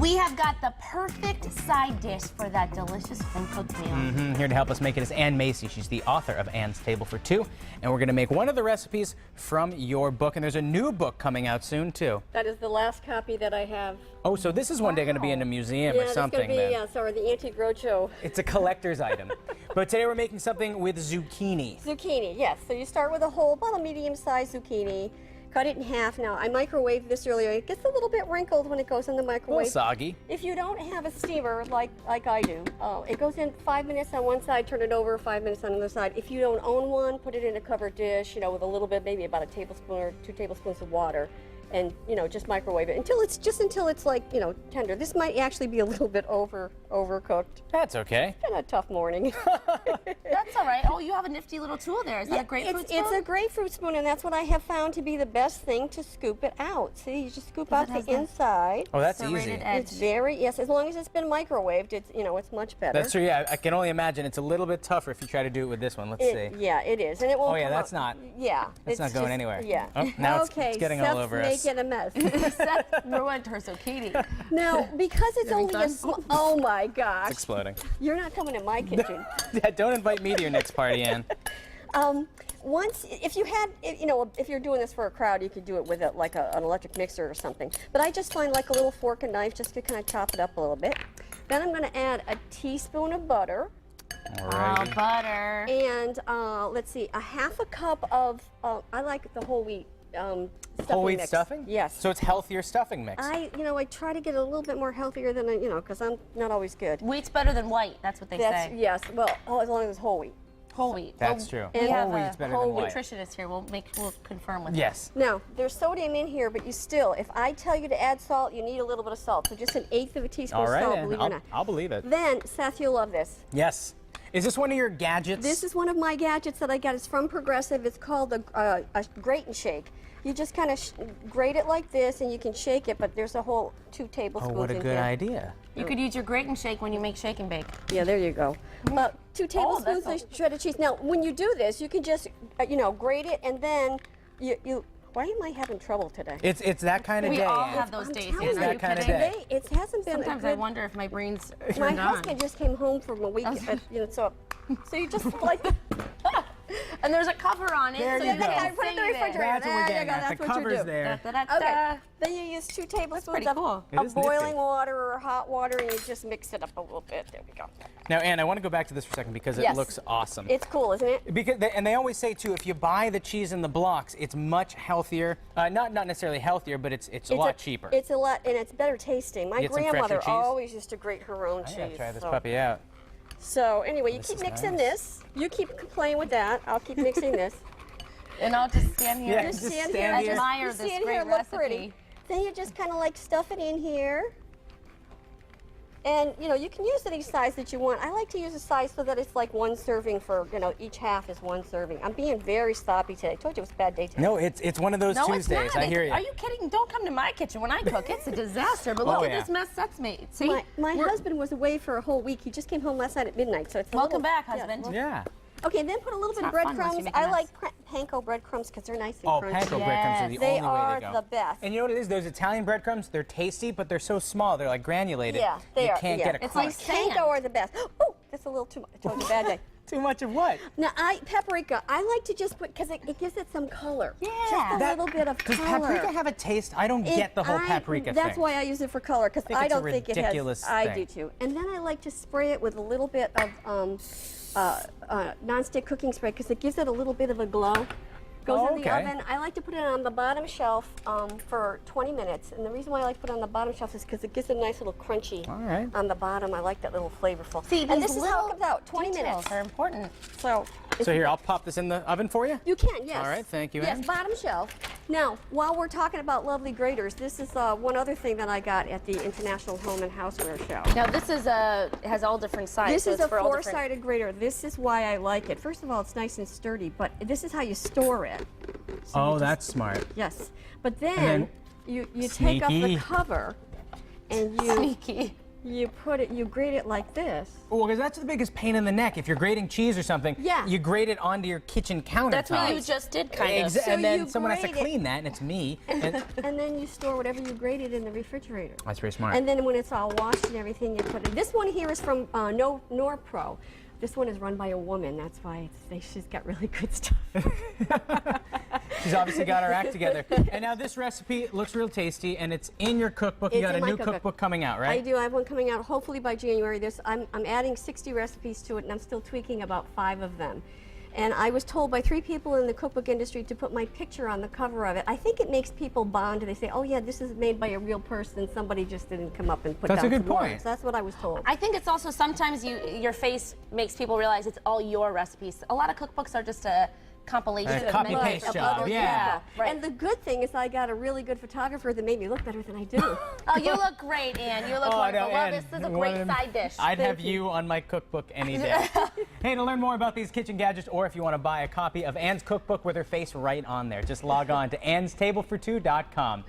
We have got the perfect side dish for that delicious home-cooked meal. Here to help us make it is Ann Macy. She's the author of Ann's Table for Two, and we're going to make one of the recipes from your book, and there's a new book coming out soon, too. That is the last copy that I have. Oh, so this is one day going to be in a museum or something, it's going to be, then. or the Antique Roadshow. It's a collector's item. But today we're making something with zucchini. Zucchini, yes. So you start with a whole, about a medium-sized zucchini. Cut it in half. Now, I microwaved this earlier. It gets a little bit wrinkled when it goes in the A microwave. little soggy. If you don't have a steamer like I do, it goes in 5 minutes on one side, turn it over, 5 minutes on the other side. If you don't own one, put it in a covered dish, with a little bit, maybe about a tablespoon or 2 tablespoons of water, and just microwave it until it's like tender. This might actually be a little bit overcooked. That's okay. Kind of a tough morning. That's all right. Oh, you have a nifty little tool there. Is that a grapefruit spoon? It's a grapefruit spoon, and that's what I have found to be the best thing to scoop it out. See, you just scoop out the inside. Oh, that's serrated easy. edge. It's yes, as long as it's been microwaved, it's much better. That's true, yeah. I can only imagine it's a little bit tougher if you try to do it with this one. Let's see. Yeah, it is, and it won't. Oh, yeah, come that's out. not. Yeah, That's not going anywhere. Yeah. Oh, now okay, it's getting all Seth's over us. making a mess. Seth ruined her zucchini. Now, because it's only a oh my gosh, It's exploding. you're not coming in my kitchen. Yeah, don't invite me to your next party, Ann. If you're doing this for a crowd, you could do it with an electric mixer or something. But I just find like a little fork and knife just to kind of chop it up a little bit. Then I'm going to add a teaspoon of butter. Alrighty. Oh, butter. And let's see, a half a cup of, I like the whole wheat stuffing Whole wheat mix. stuffing? Yes. So it's healthier stuffing mix. I try to get a little bit more healthier than, because I'm not always good. Wheat's better than white. That's what they say. Yes, well, as long as it's whole wheat. Whole wheat. That's true. We Whole have wheat's a better whole than white. nutritionist here. We'll confirm with Yes. Now, there's sodium in here, but if I tell you to add salt, you need a little bit of salt. So just an eighth of a teaspoon All right, of salt, Ann. believe it or not. I'll believe it. Then, Seth, you'll love this. Yes. Is this one of your gadgets? This is one of my gadgets that I got. It's from Progressive. It's called a grate and shake. You just kind of grate it like this, and you can shake it, but there's a whole 2 tablespoons Oh, what a in good here. idea. You could use your grate and shake when you make shake and bake. Yeah, there you go. 2 tablespoons of shredded cheese. Now, when you do this, you can just, grate it, and then you. Why am I having trouble today? It's that kind of We day. all Ann. have those days. It's Ann. Are that you kind of kidding? day. Today, it hasn't been Sometimes a I good. wonder if my brain's My turned on. husband just came home from a week, so you just like. And there's a cover on it. There so you you go. can Put it in the save refrigerator. That's what we're There you getting go, at. that's The what you cover's do. there. Okay. Then you use 2 tablespoons pretty of, cool. It is boiling nifty. water or hot water, and you just mix it up a little bit. There we go. Now, Ann, I want to go back to this for a second because it Yes. looks awesome. It's cool, isn't it? Because and they always say too, if you buy the cheese in the blocks, it's much healthier. Not necessarily healthier, but it's a lot cheaper. It's a lot, and it's better tasting. My Get some fresher grandmother cheese? always used to grate her own I cheese. gotta try this so. puppy out. So anyway, you This keep is mixing nice. this. You keep playing with that. I'll keep mixing this. And I'll just stand here Yeah, and just stand stand here. here. admire You this stand great here, look recipe. pretty. Then you just kind of like stuff it in here. And you can use any size that you want. I like to use a size so that it's like 1 serving for, each half is 1 serving. I'm being very sloppy today. I told you it was a bad day today. No, it's one of those No, Tuesdays. it's not. I hear you. Are you kidding? Don't come to my kitchen when I cook. It's a disaster. But look Oh, at yeah. this mess Seth's made. See? My husband was away for a whole week. He just came home last night at midnight, so it's a Welcome little- back, yeah, husband. well- Yeah. Okay, then put a little bit of not fun unless you breadcrumbs. make a I mess. like panko breadcrumbs because they're nice and Oh, crunchy. panko breadcrumbs are the They only way are to go. the best. And you know what it is? Those Italian breadcrumbs, they're tasty, but they're so small. They're like granulated. Yeah, they you are. can't yeah. get a It's crunch. like sand. Panko are the best. Oh, that's a little too much. I told you, bad day. Too much of what? Now, paprika, I like to just put, because it gives it some color. Yeah. Just a little bit of Does color. paprika have a taste? I don't get the whole paprika That's thing. why I use it for color, because think I it's a don't think it has. ridiculous I thing. do too. And then I like to spray it with a little bit of nonstick cooking spray, because it gives it a little bit of a glow. Goes in the okay. oven. I like to put it on the bottom shelf for 20 minutes. And the reason why I like to put it on the bottom shelf is because it gives it a nice little crunchy All right. on the bottom. I like that little flavorful. See, and these this is how it little comes out, 20 details minutes. are important. So, So here, I'll pop this in the oven for you. you can, yes. All right, thank you, Yes, Ann. bottom shelf. Now, while we're talking about lovely graters, this is one other thing that I got at the International Home and Houseware Show. Now this is has all different sides. This so is it's a for all different- four-sided grater. This is why I like it. First of all, it's nice and sturdy, but this is how you store it. So you Oh, just- that's smart. Yes. But then, then you take off the sneaky. cover and you Sneaky. you grate it like this. Well, because that's the biggest pain in the neck. If you're grating cheese or something, Yeah. you grate it onto your kitchen countertop. That's what you just did, kind of. So and then you someone has to grate it. clean that, and it's me. And And then you store whatever you grated in the refrigerator. that's very smart. And then when it's all washed and everything, you put it. This one here is from Norpro. This one is run by a woman. That's why she's got really good stuff. She's obviously got her act together. And now this recipe looks real tasty, and it's in your cookbook. You It's got a in my new cookbook coming out, right? I do. I have one coming out hopefully by January. I'm adding 60 recipes to it, and I'm still tweaking about 5 of them. And I was told by 3 people in the cookbook industry to put my picture on the cover of it. I think it makes people bond. They say, oh yeah, this is made by a real person. Somebody just didn't come up and put That's down a good some point. words. That's what I was told. I think it's also sometimes your face makes people realize it's all your recipes. A lot of cookbooks are just a compilation A of copy many paste of job, other yeah. people. Right. And the good thing is I got a really good photographer that made me look better than I do. Oh, you look great, Ann. You look Oh, wonderful. no, Well, Ann, this is a one great of them- side dish. I'd have you on my cookbook any day. Hey, to learn more about these kitchen gadgets, or if you want to buy a copy of Ann's cookbook with her face right on there, just log on to annstable2.com.